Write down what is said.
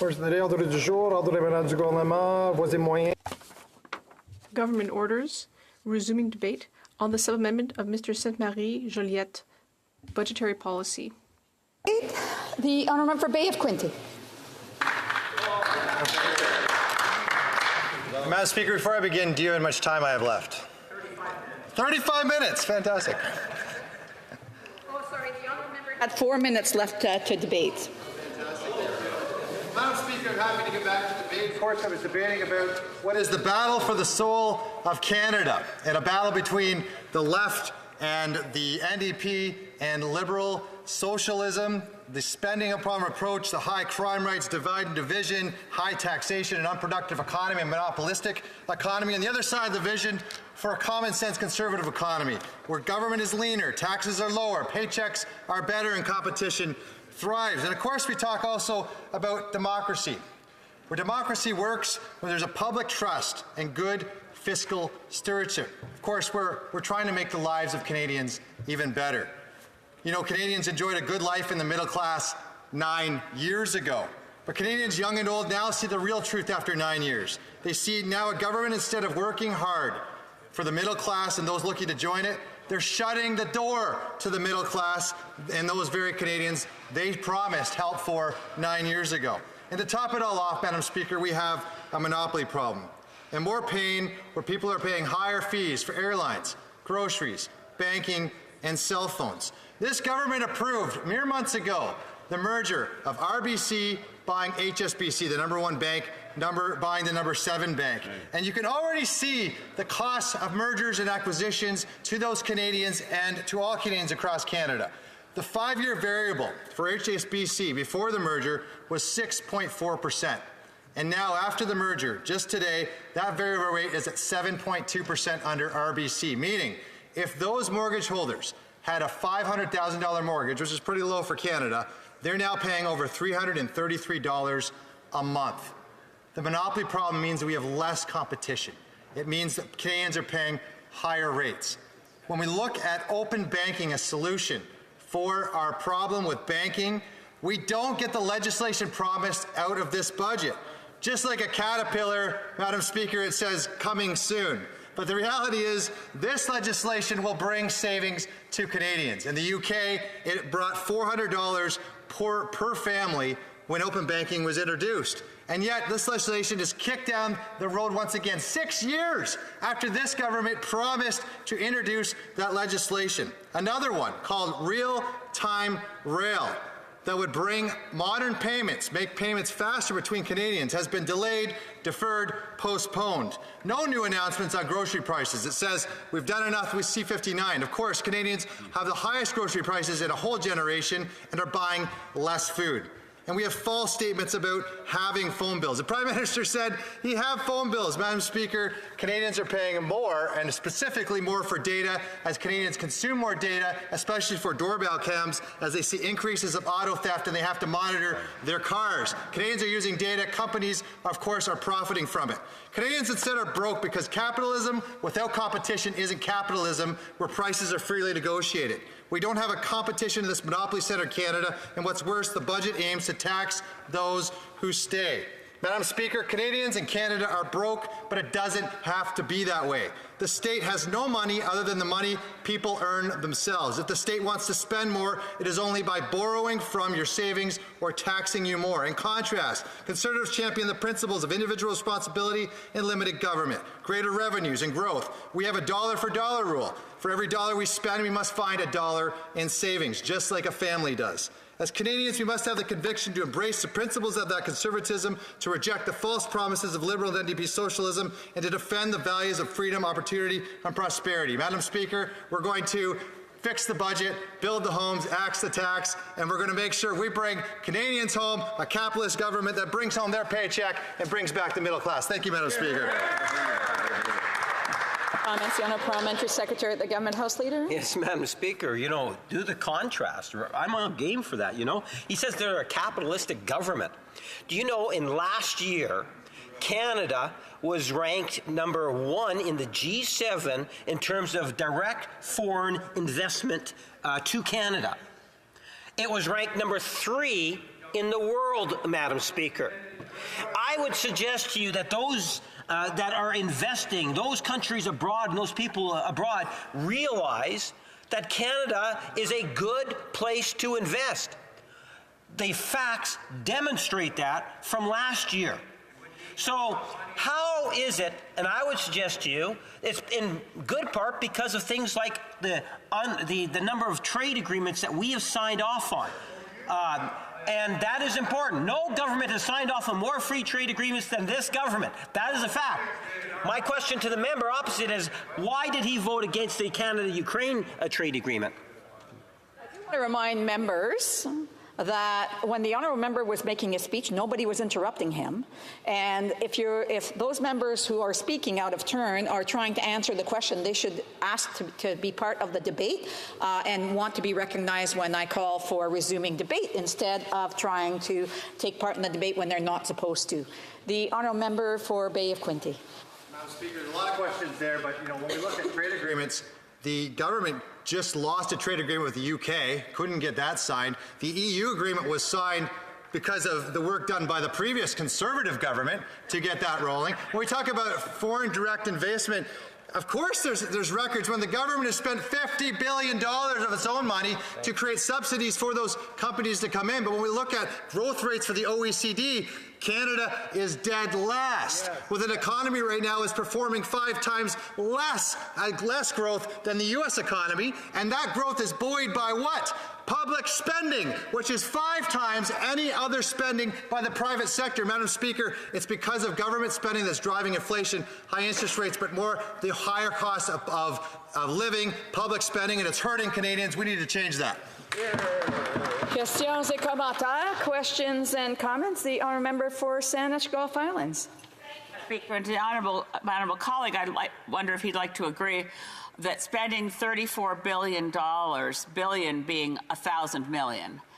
Ordre du jour, ordre du gouvernement, voies et moyens. Government orders, resuming debate on the sub-amendment of Mr. Sainte-Marie Joliette, budgetary policy. The honourable for Bay of Quinte. Madam Speaker, before I begin, do you know how much time I have left? 35 minutes. Fantastic. Oh, sorry, the honourable member had 4 minutes left to debate. Madam Speaker, I'm happy to get back to debate. Of course, I was debating about what is the battle for the soul of Canada, and a battle between the left and the NDP and Liberal socialism, the spending upon approach, the high crime rates, divide and division, high taxation, and unproductive economy, and monopolistic economy, and the other side of the vision for a common sense conservative economy, where government is leaner, taxes are lower, paychecks are better, and competition thrives. And of course, we talk also about democracy, where democracy works when there's a public trust and good fiscal stewardship. Of course, we're trying to make the lives of Canadians even better. You know, Canadians enjoyed a good life in the middle class 9 years ago. But Canadians, young and old, now see the real truth after 9 years. They see now a government, instead of working hard for the middle class and those looking to join it, they're shutting the door to the middle class and those very Canadians they promised help for 9 years ago. And to top it all off, Madam Speaker, we have a monopoly problem. And more pain where people are paying higher fees for airlines, groceries, banking, and cell phones. This government approved mere months ago the merger of RBC buying HSBC, the #1 bank, buying the #7 bank. And you can already see the costs of mergers and acquisitions to those Canadians and to all Canadians across Canada. The 5-year variable for HSBC before the merger was 6.4%. And now, after the merger, just today, that variable rate is at 7.2% under RBC, meaning if those mortgage holders had a $500,000 mortgage, which is pretty low for Canada, they're now paying over $333 a month. The monopoly problem means that we have less competition. It means that Canadians are paying higher rates. When we look at open banking as a solution for our problem with banking, we don't get the legislation promised out of this budget. Just like a caterpillar, Madam Speaker, it says coming soon. But the reality is this legislation will bring savings to Canadians. In the UK, it brought $400 per family when open banking was introduced. And yet this legislation is kicked down the road once again, 6 years after this government promised to introduce that legislation. Another one called Real-Time Rail that would bring modern payments, make payments faster between Canadians, has been delayed, deferred, postponed. No new announcements on grocery prices. It says we've done enough with C-59. Of course, Canadians have the highest grocery prices in a whole generation and are buying less food. And we have false statements about having phone bills. The Prime Minister said he have phone bills. Madam Speaker, Canadians are paying more, and specifically more for data, as Canadians consume more data, especially for doorbell cams, as they see increases of auto theft and they have to monitor their cars. Canadians are using data. Companies, of course, are profiting from it. Canadians instead are broke because capitalism without competition isn't capitalism, where prices are freely negotiated. We don't have a competition in this monopoly-centered Canada, and what's worse, the budget aims to tax those who stay. Madam Speaker, Canadians and Canada are broke, but it doesn't have to be that way. The state has no money other than the money people earn themselves. If the state wants to spend more, it is only by borrowing from your savings or taxing you more. In contrast, Conservatives champion the principles of individual responsibility and limited government, greater revenues and growth. We have a dollar-for-dollar rule. For every dollar we spend, we must find a dollar in savings, just like a family does. As Canadians, we must have the conviction to embrace the principles of that conservatism, to reject the false promises of Liberal and NDP socialism, and to defend the values of freedom, opportunity, and prosperity. Madam Speaker, we're going to fix the budget, build the homes, axe the tax, and we're going to make sure we bring Canadians home, a capitalist government that brings home their paycheck and brings back the middle class. Thank you, Madam Speaker. Comments, the Honourable Parliamentary Secretary at the Government House Leader. Yes, Madam Speaker, you know, do the contrast. I'm on game for that, you know. He says they're a capitalistic government. Do you know, in last year, Canada was ranked #1 in the G7 in terms of direct foreign investment to Canada. It was ranked #3 in the world, Madam Speaker. I would suggest to you that those that are investing, those countries abroad and those people abroad realize that Canada is a good place to invest. The facts demonstrate that from last year. So how is it, and I would suggest to you, it's in good part because of things like the number of trade agreements that we have signed off on. And that is important. No government has signed off on more free trade agreements than this government. That is a fact. My question to the member opposite is, why did he vote against the Canada-Ukraine trade agreement? I want to remind members that when the honourable member was making his speech, nobody was interrupting him. And if those members who are speaking out of turn are trying to answer the question, they should ask to be part of the debate and want to be recognized when I call for resuming debate instead of trying to take part in the debate when they're not supposed to. The honourable member for Bay of Quinte. Madam Speaker, there's a lot of questions there, but when we look at trade agreements, the government just lost a trade agreement with the UK, couldn't get that signed. The EU agreement was signed because of the work done by the previous Conservative government to get that rolling. When we talk about foreign direct investment, of course there's records when the government has spent $50 billion of its own money to create subsidies for those companies to come in. But when we look at growth rates for the OECD, Canada is dead last, with an economy right now is performing 5 times less growth than the U.S. economy, and that growth is buoyed by what? Public spending, which is 5 times any other spending by the private sector. Madam Speaker, it's because of government spending that's driving inflation, high interest rates, but more the higher cost of living, public spending, and it's hurting Canadians. We need to change that. Questions et commentaires, questions and comments. The honourable member for Saanich Gulf Islands. Speaker, and to the honourable colleague, wonder if he'd like to agree that spending $34 billion, billion being 1,000 million,